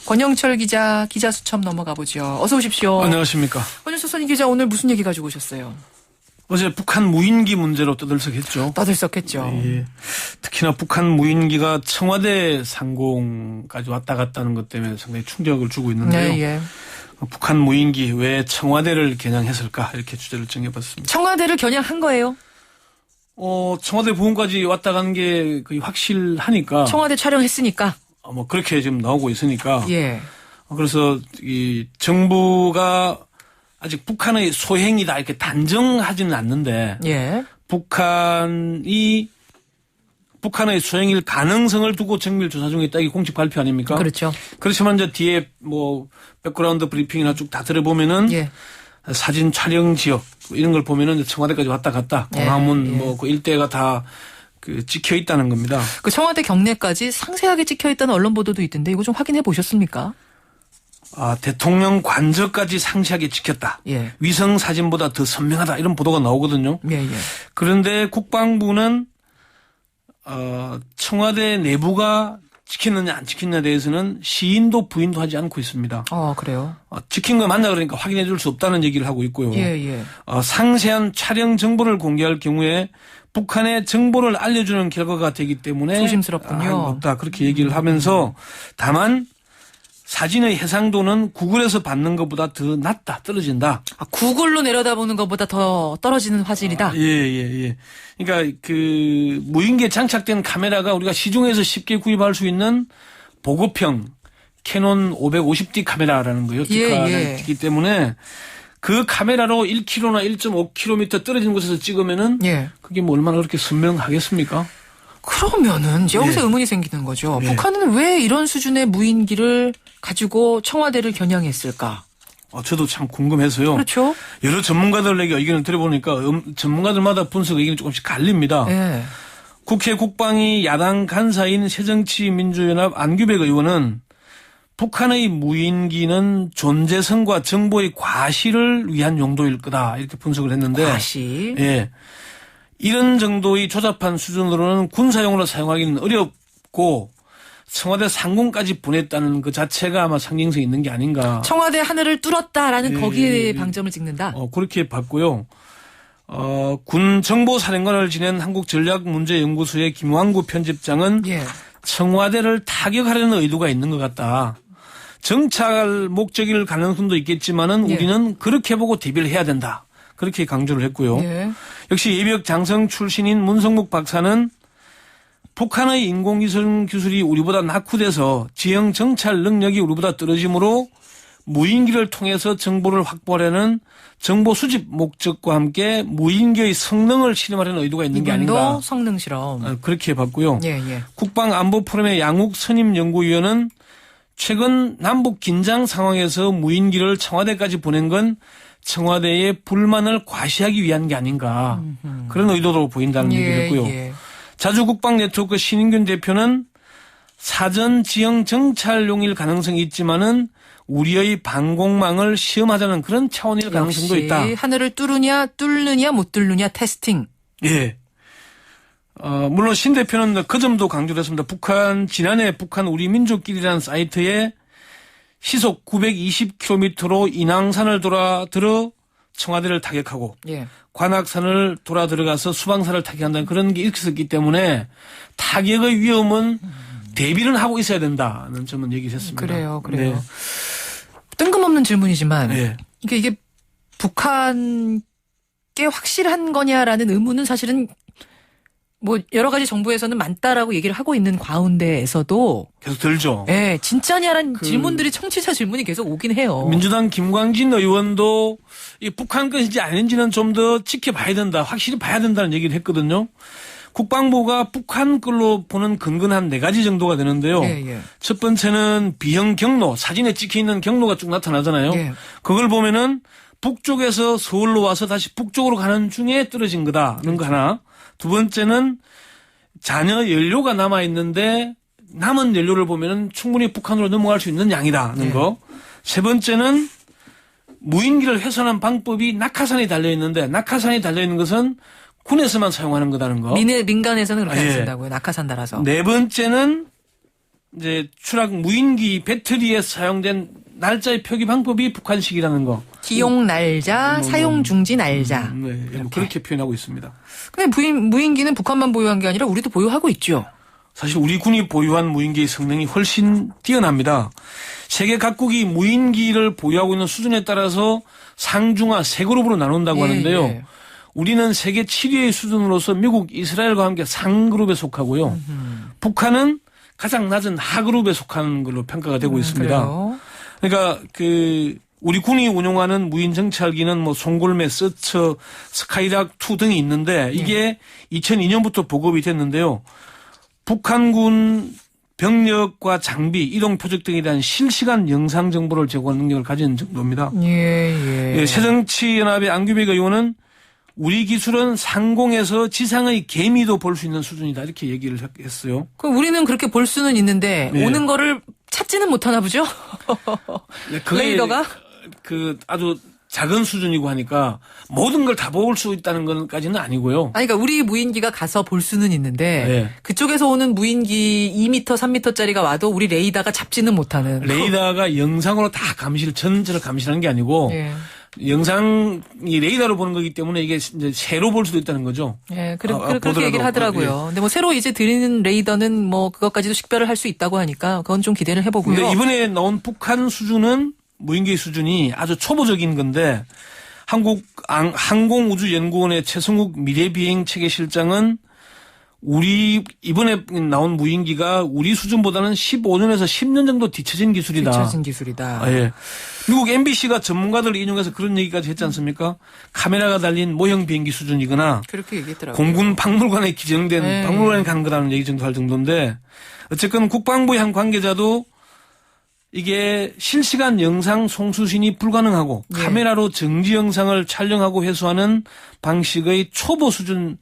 권영철 기자, 기자 수첩 넘어가 보죠. 어서 오십시오. 안녕하십니까. 권영철 선임 기자, 오늘 무슨 얘기 가지고 오셨어요? 어제 북한 무인기 문제로 떠들썩했죠. 떠들썩했죠. 예. 특히나 북한 무인기가 청와대 상공까지 왔다 갔다는 것 때문에 상당히 충격을 주고 있는데요. 네, 예. 북한 무인기 왜 청와대를 겨냥했을까 이렇게 주제를 정해봤습니다. 청와대를 겨냥한 거예요? 청와대 부근까지 왔다 간 게 거의 확실하니까. 청와대 촬영했으니까. 뭐 그렇게 지금 나오고 있으니까. 예. 그래서 이 정부가 아직 북한의 소행이다 이렇게 단정하지는 않는데. 예. 북한의 소행일 가능성을 두고 정밀 조사 중에 있다. 이게 공식 발표 아닙니까? 그렇죠. 그렇지만 이제 뒤에 뭐 백그라운드 브리핑이나 쭉 다 들어보면은 예. 사진 촬영 지역 이런 걸 보면은 청와대까지 왔다 갔다. 광화문 예. 뭐 그 일대가 다 찍혀 있다는 겁니다. 그 청와대 경내까지 상세하게 찍혀 있다는 언론 보도도 있던데 이거 좀 확인해 보셨습니까? 대통령 관저까지 상세하게 찍혔다. 예. 위성 사진보다 더 선명하다 이런 보도가 나오거든요. 예, 예. 그런데 국방부는 청와대 내부가 찍혔느냐 안 찍혔느냐에 대해서는 시인도 부인도 하지 않고 있습니다. 그래요? 찍힌 거 맞나 그러니까 확인해 줄 수 없다는 얘기를 하고 있고요. 예, 예. 상세한 촬영 정보를 공개할 경우에 북한에 정보를 알려주는 결과가 되기 때문에 조심스럽군요. 없다 그렇게 얘기를 하면서 다만 사진의 해상도는 구글에서 받는 것보다 더 낮다 떨어진다. 구글로 내려다보는 것보다 더 떨어지는 화질이다. 예. 그러니까 그 무인기에 장착된 카메라가 우리가 시중에서 쉽게 구입할 수 있는 보급형 캐논 550D 카메라라는 거예요. 디카이기 때문에 그 카메라로 1km나 1.5km 떨어진 곳에서 찍으면은 그게 뭐 얼마나 그렇게 선명하겠습니까? 그러면은 여기서 의문이 생기는 거죠. 북한은 왜 이런 수준의 무인기를 가지고 청와대를 겨냥했을까? 저도 참 궁금해서요. 그렇죠. 여러 전문가들에게 의견을 들어보니까 전문가들마다 분석 의견이 조금씩 갈립니다. 예. 국회 국방위 야당 간사인 새정치민주연합 안규백 의원은 북한의 무인기는 존재성과 정보의 과시를 위한 용도일 거다 이렇게 분석을 했는데. 과시. 예. 이런 정도의 조잡한 수준으로는 군사용으로 사용하기는 어렵고 청와대 상공까지 보냈다는 그 자체가 아마 상징성이 있는 게 아닌가. 청와대 하늘을 뚫었다라는 거기에 방점을 찍는다. 그렇게 봤고요. 군 정보사령관을 지낸 한국전략문제연구소의 김왕구 편집장은 청와대를 타격하려는 의도가 있는 것 같다. 정찰 목적일 가능성도 있겠지만은 우리는 그렇게 보고 대비를 해야 된다. 그렇게 강조를 했고요. 역시 예비역 장성 출신인 문성목 박사는 북한의 인공위성 기술이 우리보다 낙후돼서 지형 정찰 능력이 우리보다 떨어지므로 무인기를 통해서 정보를 확보하려는 정보 수집 목적과 함께 무인기의 성능을 실험하려는 의도가 있는 게 아닌가. 성능 실험. 그렇게 봤고요. 예. 국방안보포럼의 양욱 선임연구위원은 최근 남북 긴장 상황에서 무인기를 청와대까지 보낸 건 청와대의 불만을 과시하기 위한 게 아닌가. 그런 의도로 보인다는 얘기를 했고요. 자주국방 네트워크 신인균 대표는 사전 지형 정찰용일 가능성이 있지만은 우리의 방공망을 시험하자는 그런 차원일 가능성도 있다. 하늘을 뚫느냐 못 뚫느냐 테스팅. 예. 물론 신 대표는 그 점도 강조를 했습니다. 지난해 북한 우리 민족길이라는 사이트에 시속 920km로 인왕산을 들어 청와대를 타격하고 관악산을 돌아 들어가서 수방사를 타격한다는 그런 게 있었기 때문에 타격의 위험은 대비는 하고 있어야 된다는 점은 얘기했습니다. 그래요. 네. 뜬금없는 질문이지만 이게 북한께 확실한 거냐라는 의문은 사실은 뭐 여러 가지 정부에서는 많다라고 얘기를 하고 있는 가운데에서도 계속 들죠. 네, 진짜냐라는 질문들이 청취자 질문이 계속 오긴 해요. 민주당 김광진 의원도 이 북한 것인지 아닌지는 좀 더 지켜봐야 된다. 확실히 봐야 된다는 얘기를 했거든요. 국방부가 북한 걸로 보는 근거는 한 4가지 정도가 되는데요. 첫 번째는 비형 경로, 사진에 찍혀 있는 경로가 쭉 나타나잖아요. 그걸 보면은 북쪽에서 서울로 와서 다시 북쪽으로 가는 중에 떨어진 거다는 거 하나. 두 번째는 잔여 연료가 남아 있는데 남은 연료를 보면은 충분히 북한으로 넘어갈 수 있는 양이다는 거. 세 번째는 무인기를 훼손한 방법이 낙하산에 달려 있는데 낙하산에 달려 있는 것은 군에서만 사용하는 거다는 거. 민간에서는 그렇게 안 쓴다고요. 낙하산 달아서. 네 번째는 이제 추락 무인기 배터리에 사용된 날짜의 표기 방법이 북한식이라는 거. 기용 날짜, 사용 중지 날짜. 네, 그렇게 표현하고 있습니다. 근데 무인기는 북한만 보유한 게 아니라 우리도 보유하고 있죠. 사실 우리 군이 보유한 무인기의 성능이 훨씬 뛰어납니다. 세계 각국이 무인기를 보유하고 있는 수준에 따라서 상중하 세 그룹으로 나눈다고 하는데요. 예. 우리는 세계 7위의 수준으로서 미국, 이스라엘과 함께 상그룹에 속하고요. 북한은 가장 낮은 하그룹에 속하는 걸로 평가가 되고 있습니다. 그래요? 그러니까 우리 군이 운용하는 무인 정찰기는 뭐 송골매, 서처, 스카이락2 등이 있는데 이게 2002년부터 보급이 됐는데요. 북한군 병력과 장비, 이동 표적 등에 대한 실시간 영상 정보를 제공하는 능력을 가진 정도입니다. 예. 새정치연합의 안규백 의원은 우리 기술은 상공에서 지상의 개미도 볼 수 있는 수준이다 이렇게 얘기를 했어요. 그럼 우리는 그렇게 볼 수는 있는데 네. 오는 거를 찾지는 못하나 보죠? 레이더가? 아주 작은 수준이고 하니까 모든 걸 다 볼 수 있다는 것까지는 아니고요. 아니, 그러니까 우리 무인기가 가서 볼 수는 있는데 네. 그쪽에서 그쪽에서 오는 무인기 2m, 3m짜리가 와도 우리 레이더가 잡지는 못하는. 레이더가 영상으로 다 전체를 감시하는 게 아니고 예. 영상이 레이더로 보는 거기 때문에 이게 이제 새로 볼 수도 있다는 거죠. 예, 그렇게 보더라도. 얘기를 하더라고요. 예. 근데 뭐 새로 이제 드리는 레이더는 뭐 그것까지도 식별을 할 수 있다고 하니까 그건 좀 기대를 해보고요. 근데 이번에 나온 북한 수준은 무인기 수준이 아주 초보적인 건데 한국 항공우주연구원의 최성욱 미래비행 체계실장은 우리 이번에 나온 무인기가 우리 수준보다는 15년에서 10년 정도 뒤처진 기술이다. 뒤처진 기술이다. 예. 미국 MBC가 전문가들을 인용해서 그런 얘기까지 했지 않습니까? 카메라가 달린 모형 비행기 수준이거나 그렇게 얘기했더라고요. 공군 박물관에 기증된 네. 박물관에 간 거라는 얘기 정도 할 정도인데 어쨌건 국방부의 한 관계자도 이게 실시간 영상 송수신이 불가능하고 예. 카메라로 정지 영상을 촬영하고 회수하는 방식의 초보 수준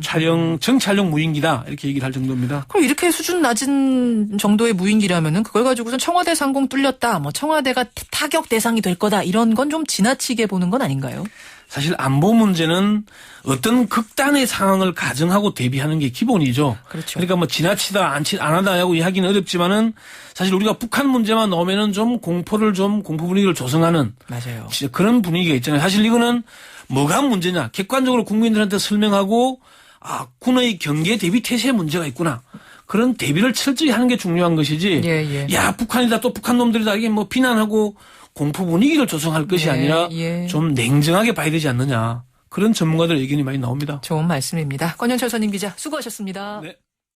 정찰용 무인기다 이렇게 얘기를 할 정도입니다. 그럼 이렇게 수준 낮은 정도의 무인기라면은 그걸 가지고선 청와대 상공 뚫렸다, 뭐 청와대가 타격 대상이 될 거다 이런 건 좀 지나치게 보는 건 아닌가요? 사실 안보 문제는 어떤 극단의 상황을 가정하고 대비하는 게 기본이죠. 그렇죠. 그러니까 뭐 지나치다 안 하다라고 이야기는 어렵지만은 사실 우리가 북한 문제만 나오면은 좀 공포 분위기를 조성하는 맞아요. 진짜 그런 분위기가 있잖아요. 사실 이거는 뭐가 문제냐 객관적으로 국민들한테 설명하고 군의 경계 대비 태세에 문제가 있구나. 그런 대비를 철저히 하는 게 중요한 것이지. 예. 야 북한이다 또 북한 놈들이다 이게 뭐 비난하고 공포 분위기를 조성할 것이 예, 아니라 예. 좀 냉정하게 봐야 되지 않느냐. 그런 전문가들 의견이 많이 나옵니다. 좋은 말씀입니다. 권영철 선임 기자 수고하셨습니다. 네.